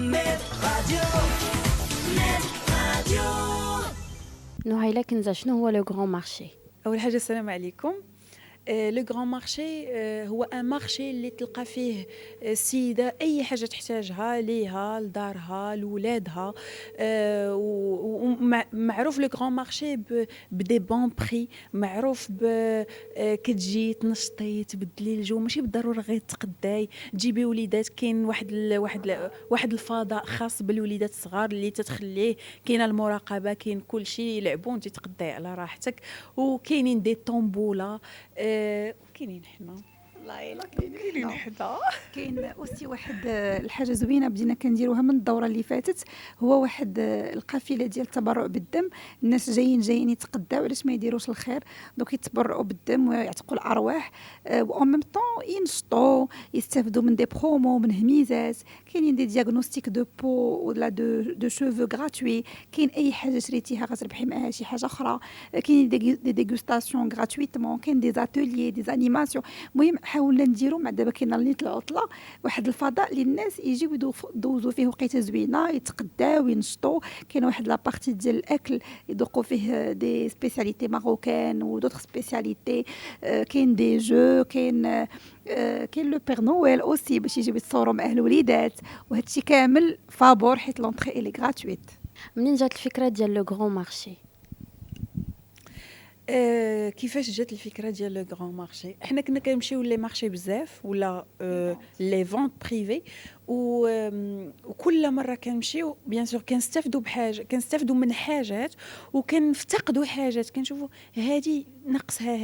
Net Radio. Net Radio. نهيلة كنزة، شنو هو لو غران مارشي؟ أول حاجة السلام عليكم. لو غران مارشي هو ان مارشي اللي تلقى فيه السيدة أي حاجة تحتاجها ليها لدارها لولادها. ومعروف لو غران مارشي بدي بون بري، معروف كتجي تنشطي تبدلي الجو، ماشي بالضرورة غير تقداي تجيبي وليدات. كاين واحد الفضاء خاص بالوليدات الصغار اللي تتخليه، كاينه المراقبة، كاين كل شيء يلعبوا انت تقداي على راحتك. وكاينين دي طومبولا، كاينين حنا والله الا كاينين حدا. كاين اوسي واحد الحاجه زوينه بدينا كنديروها من الدوره اللي فاتت، هو واحد القافله ديال التبرع بالدم. الناس جايين يتقداو، علاش ما يديروش الخير؟ دونك يتبرعوا بالدم ويعتقوا الارواح، و ميم طون ينشطوا، يستافدوا من دي برومو، من هميزات. كاينين دي دياغنوستيك دو بو ولا دو شوفو غراتوي، كاين اي حاجه شريتيها غتربحي معاها شي حاجه اخرى. كاين دي ديغوستاسيون غراتويتمون، كاين دي زاتوليي دي انيماسيون. المهم حاولنا نديرو مع دابا كاينه نيت العطله واحد الفضاء اللي الناس يجيو يدوزوا فيه وقيته زوينه، يتقداو ينشطوا. كاين واحد لابارتي ديال الاكل يذوقوا فيه دي سبيسياليتي ماروكان ودوطخ سبيسياليتي. كاين دي جو، كاين لو بير نويل اوسي باش يجيو يتصوروا مع الوليدات، وهادشي كامل فابور حيت لونطري الي غراتويت. منين جات الفكرة ديال لو غران مارشي؟ كيفاش جات الفكره ديال لو غران مارشي؟ حنا كنا كنمشيو لي مارشي بزاف ولا لي فونت بريفي، وكل مره كنمشيو بيان سور كنستافدوا بحاجه، كنستافدوا من حاجات وكنفتقدوا حاجات، كنشوفوا هذه ناقصها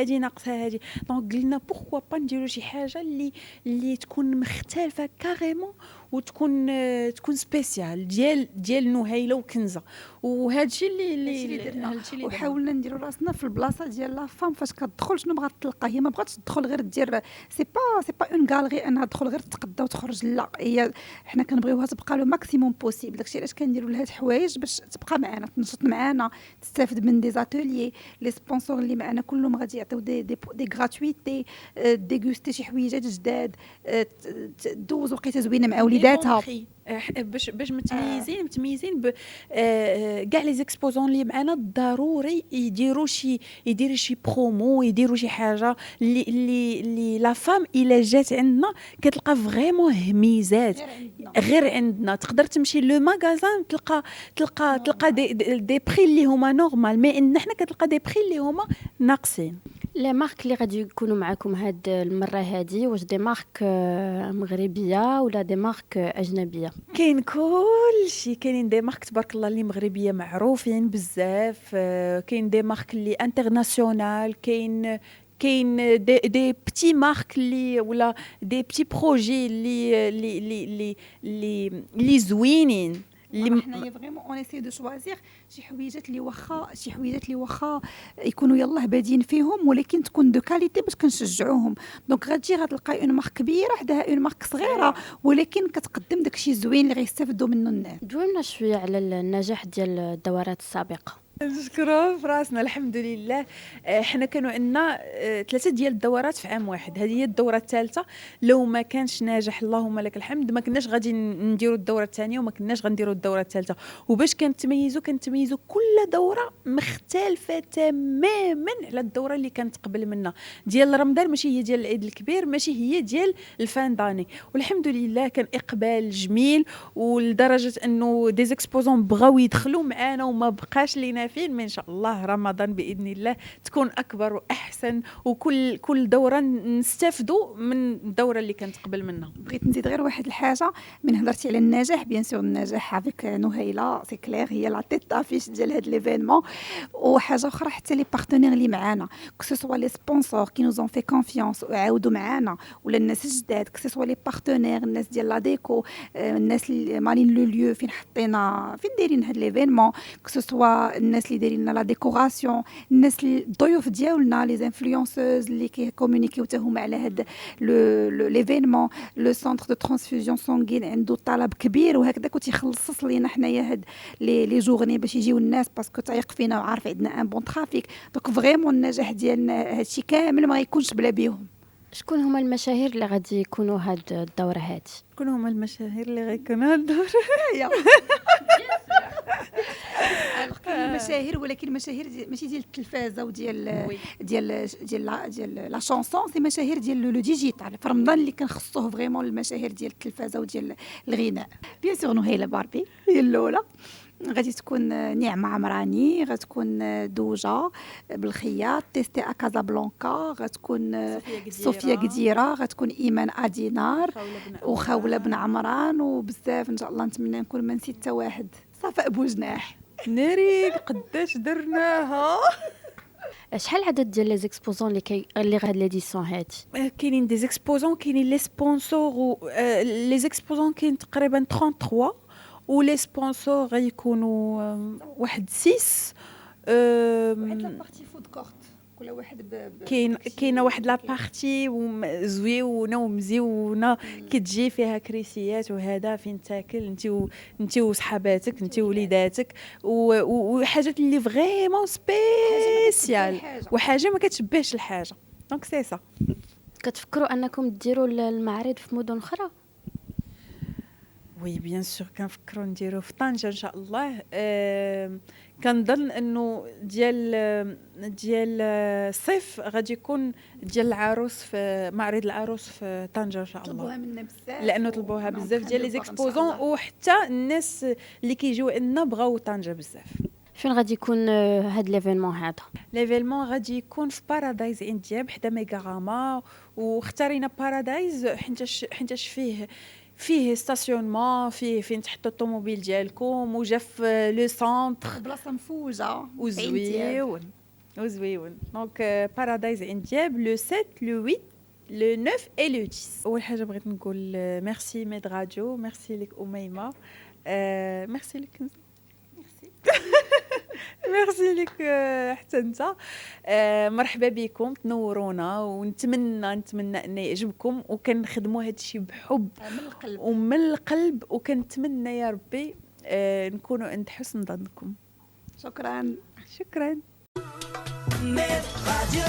هذه ناقصها هذه. دونك قلنا بوركوا با نديروا شي حاجه اللي تكون مختلفه كاريمون، وتكون تكون سبيسيال ديال نهيله وكنزه. وهذا الشيء اللي درنا، وحاولنا نديروا راسنا في البلاصه ديال لا فام. فاش كتدخل شنو بغات تلقى؟ هي ما بغاتش تدخل غير دير سي با اون غالري انها تدخل غير تقدا وتخرج، لا. هي حنا كنبغيوها تبقى لو ماكسيموم بوسيبل. داكشي علاش كنديروا لها الحوايج باش تبقى معنا، تنشط معنا، تستافد من دي زاتوليي. لي سبونسور اللي معنا كلهم غادي يعطيو دي غراتويتي، ديغوستي شي حويجات جداد، دوز وقيته زوينه مع وليداتها. باش متميزين كاع لي زيكسبوزون اللي معنا ضروري يديروا شي برومو، يديروا شي حاجه اللي لا فام الا جات عندنا كتلقى فريمون هميزات غير عندنا. تقدر تمشي لو ماغازان تلقى دي بري اللي هما نورمال، مي ان حنا كتلقى دي بري اللي هما ناقصين. لي مارك اللي غادي يكونوا معكم هاد المره هادي، واش دي مارك مغربيه ولا دي مارك اجنبيه؟ كاين كل شيء. كاينين دي مارك تبارك الله اللي مغربيه معروفين بزاف، كاين دي مارك اللي انترناسيونال، كاين دي بتي مارك اللي ولا دي بتي بروجي اللي زوينين. حنايا فريمون اون اسي دو شوازير شي حويجات اللي واخا يكونوا يلاه بادين فيهم، ولكن تكون دو كاليتي باش كنشجعوهم. دونك غتجي غتلقاي اون مارك كبيره حداها اون مارك صغيره، ولكن كتقدم داكشي الزوين اللي غيستافدوا منه الناس. دوينا شويه على النجاح ديال الدورات السابقه. نشكروا في راسنا الحمد لله. حنا كانوا عندنا 3 ديال الدورات في عام واحد. هذه هي الدوره الثالثه. لو ما كانش ناجح اللهم لك الحمد ما كناش غادي نديروا الدوره الثانيه، وما كناش غنديروا الدوره الثالثه. وباش كنتميزوا كل دوره مختلفه تماما على الدوره اللي كانت قبل منا. ديال رمضان ماشي هي ديال العيد الكبير، ماشي هي ديال الفان داني. والحمد لله كان اقبال جميل، ولدرجه انه دي زيكسبوزون بغاو يدخلوا معانا وما بقاش لينا فين. ما ان شاء الله رمضان باذن الله تكون اكبر واحسن، وكل دوره نستافدوا من الدوره اللي كانت قبل منا. بغيت نزيد غير واحد الحاجه. من هضرتي على النجاح، بيان سور النجاح افيك نهيله سي كلير هي لا تيت افيش ديال هاد ليفينمون. وحاجه اخرى حتى لي بارتنير اللي معانا، كو سوا لي سبونسور كي نوزون في كونفيونس وعاودوا معانا، ولا الناس الجداد، كو سوا لي بارتنير الناس ديال لا ديكو، الناس اللي مالين لو ليو فين حطينا فين دايرين هاد ليفينمون، كو سوا الناس اللي دايرين لا ديكوراسيون، الناس الضيوف ديالنا لي انفلونسوز اللي كيكومونيكيو حتى هما على هاد ليفينمون. لو سونتر دو ترانسفوزيون سونغين عنده طلب كبير، وهكذا كنت يخلصص لينا حنايا هاد لي جورني باش يجيو الناس باسكو تعيق فينا وعارف عندنا ان بون ترافيك. دونك فريمون النجاح ديالنا هادشي كامل ما غيكونش بلا بيهم. شكون هما المشاهير اللي غادي يكونوا هاد الدورة هادي؟ شكون هما المشاهير اللي غيكونوا هاد الدور؟ المشاهير، ولكن المشاهير ماشي ديال التلفازه وديال لا شونسون، سي مشاهير ديال لو ديجيتال في رمضان اللي كنخصوه فريمون المشاهير ديال التلفازه وديال الغناء. بيان سور نهيله باربي هي الاولى، غادي تكون نعمة عمراني، غتكون دوجة بالخياط، تيستي كازابلانكا، غتكون صوفيا قديرة، غتكون إيمان أدينار وخولة بن عمران وبزاف ان شاء الله. نتمنى نكون ما نسيت حتى واحد. صفاء بوجناح. ناري قداش درناها. شحال العدد ديال لي زيكسبوزون اللي غاد ليديسيون هادي؟ كاينين دي زيكسبوزون، كاينين لي سبونسور. لي زيكسبوزون كاين تقريبا 33 ولي سبونسور غيكونوا واحد 6. واحد لابارتي فود كورت، كل واحد كاينه واحد لابارتي زويونه ومزيونه كتجي فيها كريسيات وهذا فين تاكل انت وصحاباتك، انت ووليداتك، وحاجات اللي فريمون سبيسيال وحاجه ما كتشبهش الحاجه. دونك سي سا. كتفكروا انكم ديروا المعارض في مدن اخرى؟ وي بيان سور كنفكروا نديرو في طنجة ان شاء الله. كنظن انه ديال الصيف غادي يكون ديال العروس في معرض العروس في طنجة ان شاء الله. طلبوها منا بزاف لانه طلبوها بزاف ديال لي زيكسبوزون، وحتى الناس اللي كيجيو عندنا بغاو طنجة بزاف. فين غادي يكون هاد ليفينمون هذا؟ ليفينمون غادي يكون في بارادايز اندياب حدا ميغاراما، واختارينا بارادايز حيتاش فيه ستاسيونمون، فيه فين تحطوا الطوموبيل ديالكم، وجا في لو سونتر، بلاصه مفوجه وزويون. دونك بارادايز اندياب لو 7 لو 8 لو 9 اي لو 10. اول حاجه بغيت نقول ميرسي ميد راديو، ميرسي لك اميمه، ميرسي لك ميرسي لك حتى انت. مرحبا بكم، تنورونا، ونتمنى ان يعجبكم، وكنخدموا هذا الشيء بحب ومن القلب، وكنتمنى يا ربي نكونوا عند حسن ظنكم. شكرا. Net Radio.